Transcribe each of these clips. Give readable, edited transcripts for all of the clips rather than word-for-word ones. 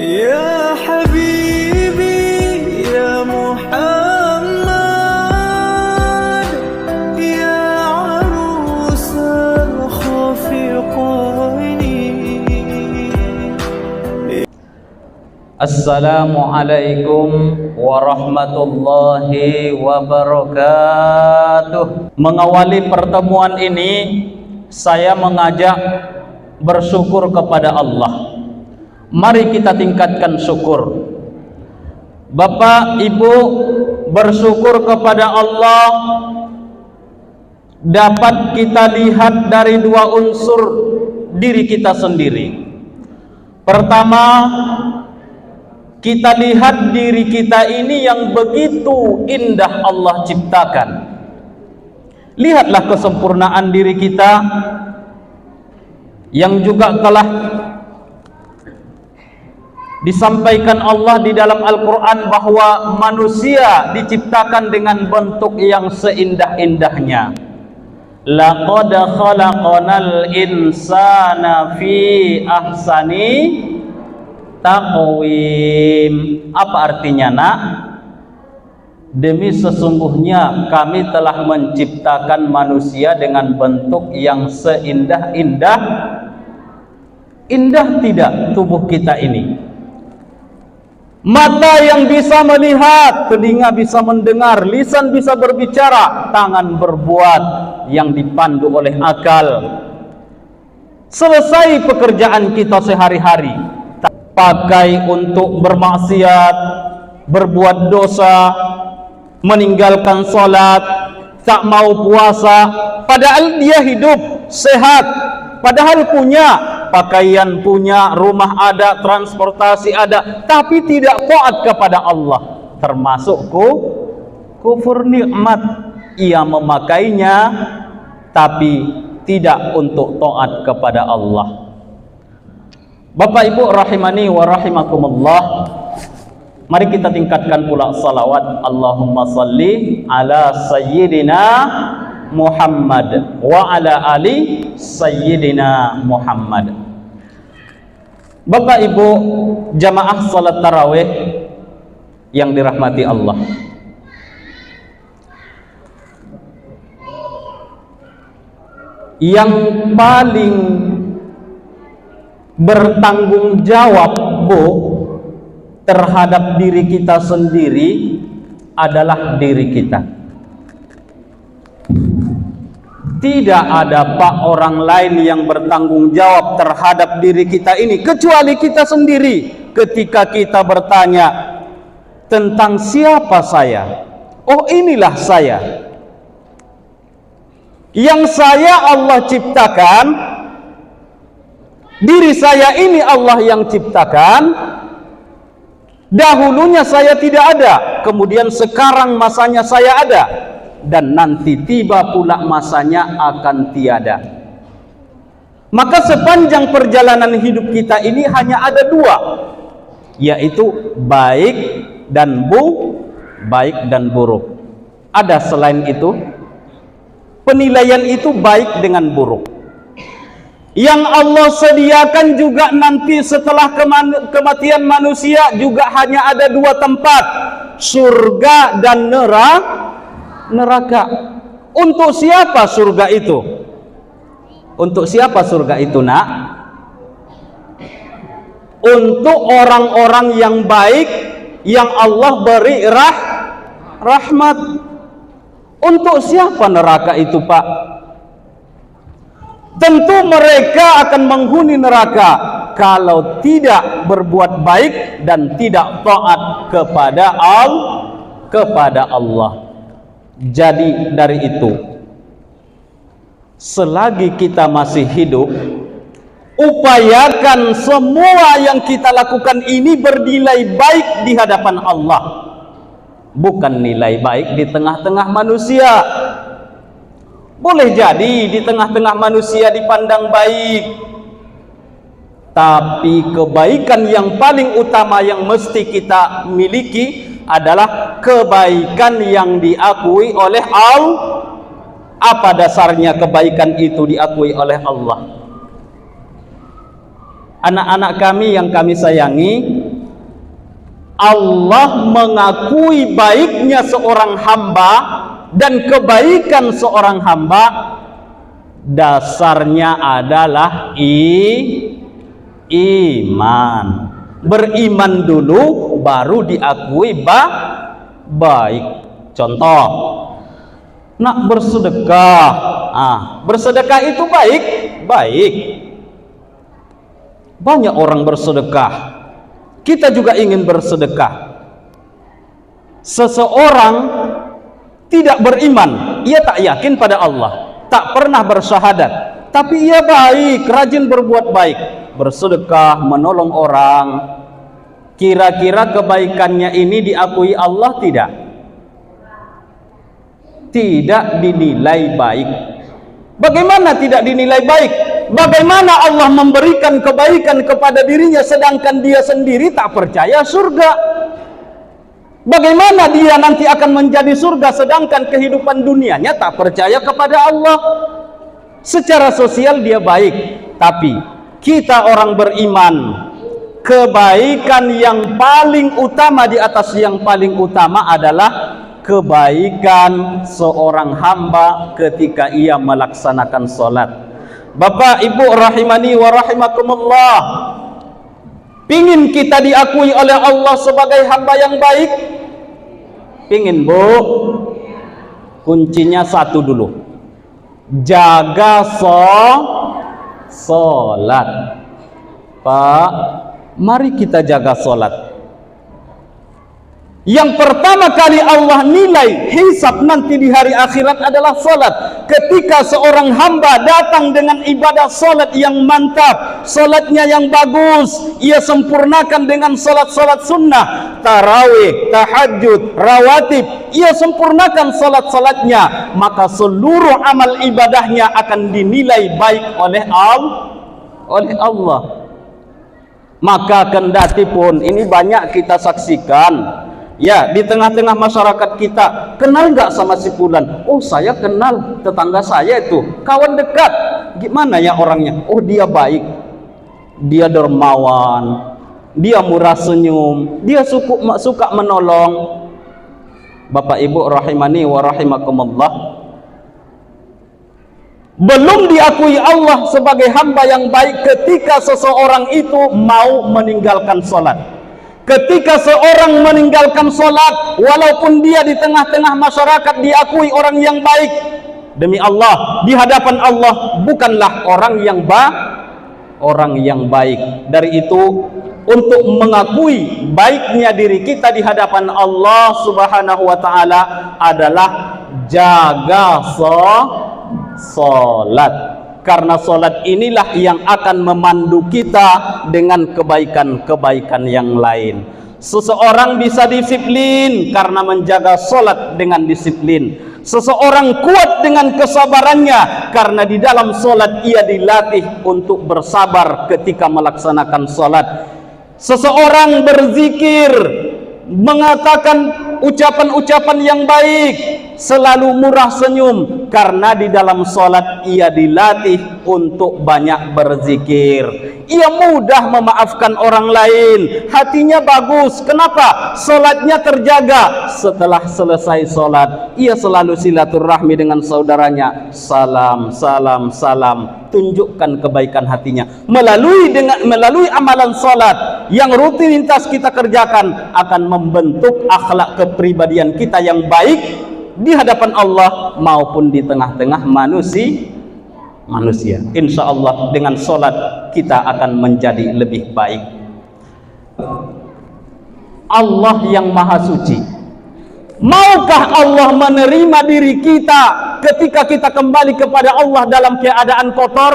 يا حبيبي يا محمد يا عروس الخفقين. Assalamualaikum warahmatullahi wabarakatuh. Mengawali pertemuan ini, saya mengajak bersyukur kepada Allah. Mari kita tingkatkan syukur. Bapak, Ibu, bersyukur kepada Allah dapat kita lihat dari dua unsur diri kita sendiri. Pertama, kita lihat diri kita ini yang begitu indah Allah ciptakan. Lihatlah kesempurnaan diri kita yang juga telah disampaikan Allah di dalam Al-Quran bahwa manusia diciptakan dengan bentuk yang seindah-indahnya. Laqad khalaqanal insana fi ahsani taqwim. Apa artinya, nak? Demi sesungguhnya kami telah menciptakan manusia dengan bentuk yang seindah-indah. Indah tidak tubuh kita ini? Mata yang bisa melihat, telinga bisa mendengar, lisan bisa berbicara, tangan berbuat, yang dipandu oleh akal. Selesai pekerjaan kita sehari-hari, pakai untuk bermaksiat, berbuat dosa, meninggalkan sholat, tak mau puasa, padahal dia hidup sehat, padahal punya pakaian, punya rumah, ada transportasi, ada, tapi tidak taat kepada Allah, termasuk kufur nikmat. Ia memakainya tapi tidak untuk taat kepada Allah. Bapak Ibu rahimani wa rahimakumullah, mari kita tingkatkan pula salawat. Allahumma salli ala sayyidina Muhammad wa ala ali sayyidina Muhammad. Bapak Ibu jamaah salat tarawih yang dirahmati Allah, yang paling bertanggung jawab, Bu, terhadap diri kita sendiri adalah diri kita. Tidak ada Pak orang lain yang bertanggung jawab terhadap diri kita ini kecuali kita sendiri. Ketika kita bertanya tentang siapa saya, oh inilah saya. Yang saya Allah ciptakan, diri saya ini Allah yang ciptakan. Dahulunya saya tidak ada, kemudian sekarang masanya saya ada, dan nanti tiba pula masanya akan tiada. Maka sepanjang perjalanan hidup kita ini hanya ada dua, yaitu baik dan buruk. Ada selain itu? Penilaian itu baik dengan buruk. Yang Allah sediakan juga nanti setelah kematian manusia juga hanya ada dua tempat, surga dan neraka. Untuk siapa surga itu? Untuk siapa surga itu, nak? Untuk orang-orang yang baik, yang Allah beri rahmat. Untuk siapa neraka itu, Pak? Tentu mereka akan menghuni neraka kalau tidak berbuat baik dan tidak taat kepada Allah. Jadi dari itu, selagi kita masih hidup, upayakan semua yang kita lakukan ini bernilai baik di hadapan Allah, bukan nilai baik di tengah-tengah manusia. Boleh jadi di tengah-tengah manusia dipandang baik, tapi kebaikan yang paling utama yang mesti kita miliki adalah kebaikan yang diakui oleh Allah. Apa dasarnya kebaikan itu diakui oleh Allah? Anak-anak kami yang kami sayangi, Allah mengakui baiknya seorang hamba dan kebaikan seorang hamba dasarnya adalah iman. Beriman dulu baru diakui baik. Contoh, nak bersedekah. Bersedekah itu baik. Banyak orang bersedekah. Kita juga ingin bersedekah. Seseorang tidak beriman, ia tak yakin pada Allah, tak pernah bersyahadat, tapi ia baik, rajin berbuat baik, bersedekah, menolong orang. Kira-kira kebaikannya ini diakui Allah tidak? Tidak dinilai baik. Bagaimana tidak dinilai baik? Bagaimana Allah memberikan kebaikan kepada dirinya sedangkan dia sendiri tak percaya surga? Bagaimana dia nanti akan menjadi surga sedangkan kehidupan dunianya tak percaya kepada Allah? Secara sosial dia baik, tapi kita orang beriman, kebaikan yang paling utama di atas yang paling utama adalah kebaikan seorang hamba ketika ia melaksanakan sholat. Bapak Ibu rahimani wa rahimakumullah, pingin kita diakui oleh Allah sebagai hamba yang baik? Pingin, Bu? Kuncinya satu dulu, jaga sholat. Pak, mari kita jaga sholat. Yang pertama kali Allah nilai hisab nanti di hari akhirat adalah sholat. Ketika seorang hamba datang dengan ibadah sholat yang mantap, sholatnya yang bagus, ia sempurnakan dengan sholat-sholat sunnah, tarawih, tahajud, rawatib, ia sempurnakan sholat-sholatnya, maka seluruh amal ibadahnya akan dinilai baik oleh Allah. Maka kendati pun ini banyak kita saksikan, ya, di tengah-tengah masyarakat kita, kenal nggak sama si fulan? Oh, saya kenal, tetangga saya itu, kawan dekat. Gimana ya orangnya? Oh, dia baik, dia dermawan, dia murah senyum, dia suka menolong. Bapak Ibu rahimani wa rahimakumullah, belum diakui Allah sebagai hamba yang baik ketika seseorang itu mau meninggalkan sholat. Ketika seorang meninggalkan sholat, walaupun dia di tengah-tengah masyarakat diakui orang yang baik, demi Allah, di hadapan Allah bukanlah orang yang baik. Dari itu, untuk mengakui baiknya diri kita di hadapan Allah Subhanahu wa Ta'ala adalah jaga sholat. Karena sholat inilah yang akan memandu kita dengan kebaikan-kebaikan yang lain. Seseorang bisa disiplin karena menjaga sholat dengan disiplin. Seseorang kuat dengan kesabarannya karena di dalam sholat ia dilatih untuk bersabar ketika melaksanakan sholat. Seseorang berzikir, mengatakan ucapan-ucapan yang baik, selalu murah senyum karena di dalam sholat ia dilatih untuk banyak berzikir. Ia mudah memaafkan orang lain, hatinya bagus. Kenapa? Sholatnya terjaga. Setelah selesai sholat, ia selalu silaturahmi dengan saudaranya, salam, salam, salam. Tunjukkan kebaikan hatinya melalui amalan sholat yang rutinitas kita kerjakan, akan membentuk akhlak kepribadian kita yang baik di hadapan Allah maupun di tengah-tengah manusia. Insya Allah dengan sholat kita akan menjadi lebih baik. Allah yang maha suci, maukah Allah menerima diri kita ketika kita kembali kepada Allah dalam keadaan kotor?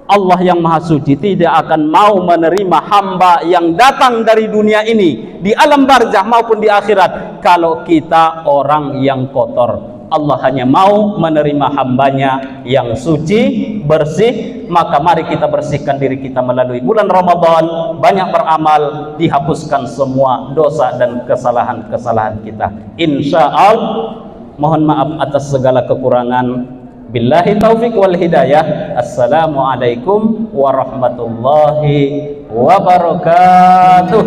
Allah yang maha suci tidak akan mau menerima hamba yang datang dari dunia ini di alam barzah maupun di akhirat kalau kita orang yang kotor. Allah hanya mau menerima hambanya yang suci, bersih. Maka mari kita bersihkan diri kita melalui bulan Ramadan, banyak beramal, dihapuskan semua dosa dan kesalahan-kesalahan kita, insya Allah. Mohon maaf atas segala kekurangan. Billahi taufik wal hidayah. Assalamualaikum warahmatullahi wabarakatuh.